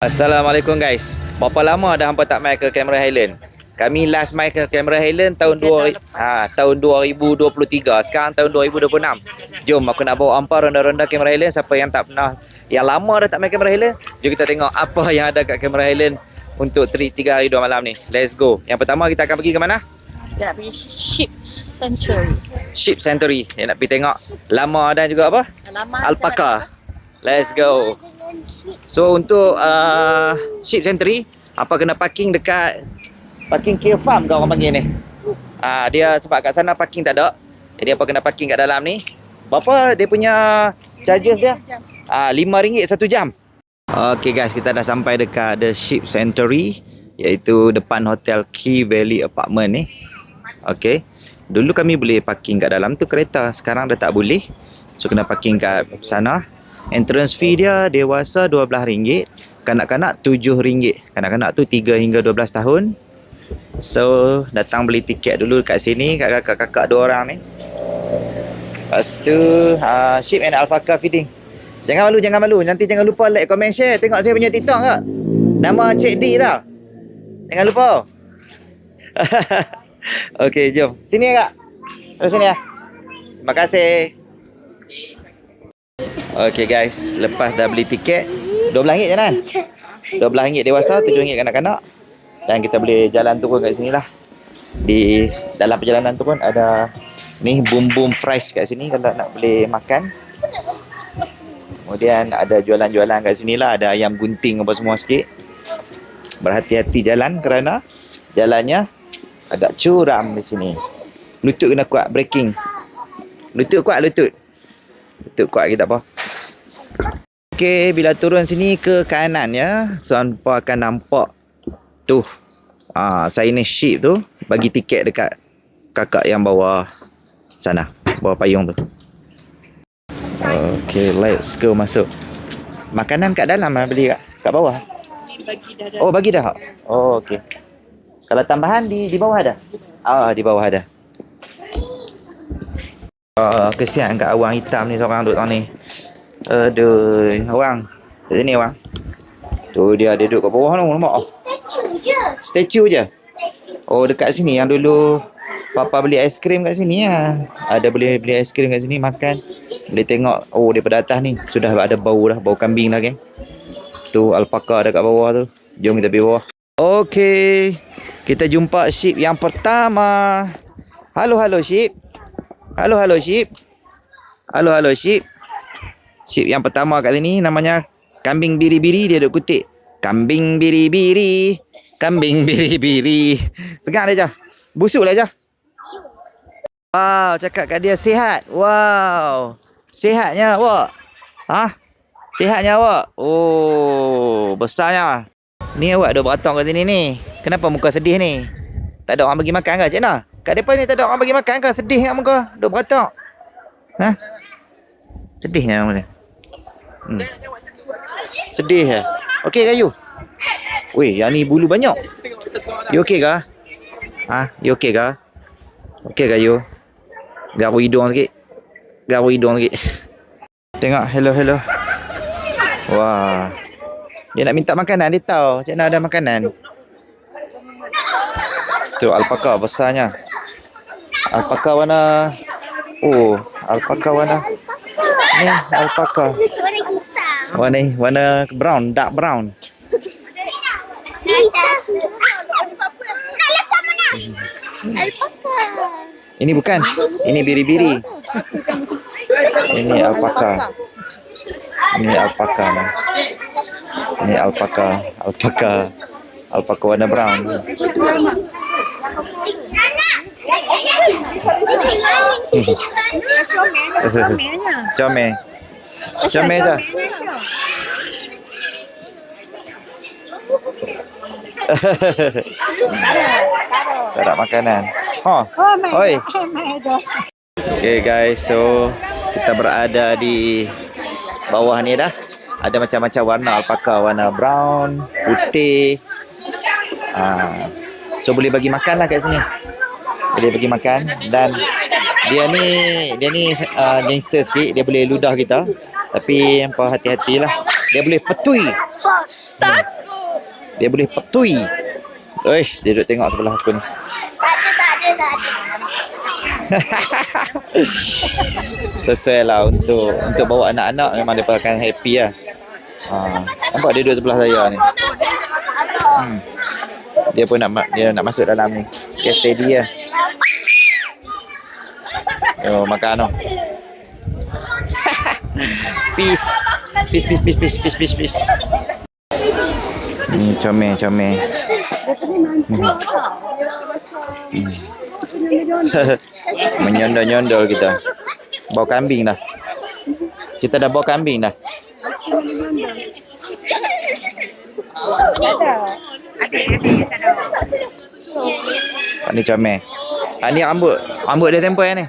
Assalamualaikum guys. Berapa lama dah hampa tak mai ke Cameron Highland? Kami last mai ke Cameron Highland tahun 2023. Sekarang tahun 2026. Jom aku nak bawa hampa ronda-ronda Cameron Highland. Siapa yang tak pernah, yang lama dah tak mai Cameron Highland, jom kita tengok apa yang ada kat Cameron Highland untuk trip 3 hari 2 malam ni. Let's go. Yang pertama kita akan pergi ke mana? Kita nak pergi Ship Sanctuary. Ship Sanctuary. Yang nak pergi tengok lama dan juga apa? Alpaka. Let's go. So untuk Ship Sanctuary, apa kena parking dekat parking Care Farm ke orang panggil ni. Dia sebab kat sana parking tak ada. Jadi apa kena parking kat dalam ni. Berapa dia punya charges dia? RM5 1 jam. Okay guys, kita dah sampai dekat The Ship Sanctuary, iaitu depan hotel Key Valley Apartment ni. Okay. Dulu kami boleh parking kat dalam tu kereta, sekarang dah tak boleh. So kena parking kat sana. Entrance fee dia dewasa RM12, kanak-kanak RM7. Kanak-kanak tu 3 hingga 12 tahun. So datang beli tiket dulu kat sini, kat kakak-kakak 2 orang ni. Lepas tu Ship and Alpaka feeding. Jangan malu. Nanti jangan lupa like, comment, share. Tengok saya punya TikTok tak? Nama Cik D tau. Jangan lupa. Okey, jom. Sini kak. Terus sini ya. Terima kasih. Okey guys, lepas dah beli tiket RM12 je kan? RM12 dewasa, RM7 kanak-kanak. Dan kita boleh jalan turun kat sini lah. Di dalam perjalanan tu pun ada ni boom fries kat sini kalau nak boleh makan. Kemudian ada jualan-jualan kat sini lah, ada ayam gunting apa semua sikit. Berhati-hati jalan kerana jalannya agak curam di sini. Lutut kena kuat, braking. Lutut kuat kuat kita apa. Okey, bila turun sini ke kanan ya, so hampa akan nampak tu signage Ship tu bagi tiket dekat kakak yang bawa sana, bawa payung tu. Okey, let's go masuk. Makanan kat dalam beli kat bawah. Bagi dah. Oh, okey. Kalau tambahan di bawah ada? Di bawah ada. Kesian kat awang hitam ni seorang duduk ni. Aduh, awang. Kat sini awang. Tu dia duduk kat bawah tu, nampak? Statue je. Oh, dekat sini yang dulu papa beli aiskrim kat sini ya. Ada boleh beli aiskrim kat sini makan. Boleh tengok daripada atas ni sudah ada bau dah, bau kambing dah geng. Tu alpaka dekat bawah tu. Jom kita pergi bawah. Okey. Kita jumpa Ship yang pertama. Halo Ship. Halo Ship. Halo Ship. Ship yang pertama kat sini namanya Kambing Biri-Biri. Dia duk kutip Kambing Biri-Biri, Kambing Biri-Biri. Pegang dia je. Busuk lah je. Wow, cakap kat dia sihat. Wow. Sihatnya awak. Sihatnya awak. Oh, besarnya. Ni awak duk beratok kat sini ni. Kenapa muka sedih ni? Tak ada orang bagi makan ke, Cik Nah? Kat depan ni tak ada orang bagi makan ke? Sedih kat muka. Duk beratok. Sedihnya mana? Sedih ya. Okey ke you? Weh, yang ni bulu banyak. You okey ke? You okey ke? Okey ke you? Garu hidung sikit. Tengok, hello. Wah. Dia nak minta makanan, dia tahu Cik Nah ada makanan. Tu alpaka besarnya. Alpaka warna alpaka warna ni alpaka. Warna brown, dark brown. Ini bukan. Ini biri-biri. Ini alpaka. Ini alpaka warna brown. Comel je. Tak ada makanan. Oi. Okay guys, so kita berada di bawah ni dah. Ada macam-macam warna alpaka, warna brown, putih. So boleh bagi makan lah kat sini. Boleh bagi makan. Dan dia ni gangster sikit. Dia boleh ludah kita. Tapi hati-hatilah. Dia boleh petui. Takut. Dia boleh petui. Dia duduk tengok sebelah aku ni. Tak ada. Sesuai lah untuk bawa anak-anak, memang dia akan happy lah. Nampak dia duduk sebelah saya ni. Dia pun nak masuk dalam ni. Okay, steady lah. Yo, makan tu. Peace. Peace. Ni comel. Menyondol-nyondol kita. Bawa kambing dah. Kita dah bawa kambing dah. Ada. Ni comel. Ni rambut dia tempel ni.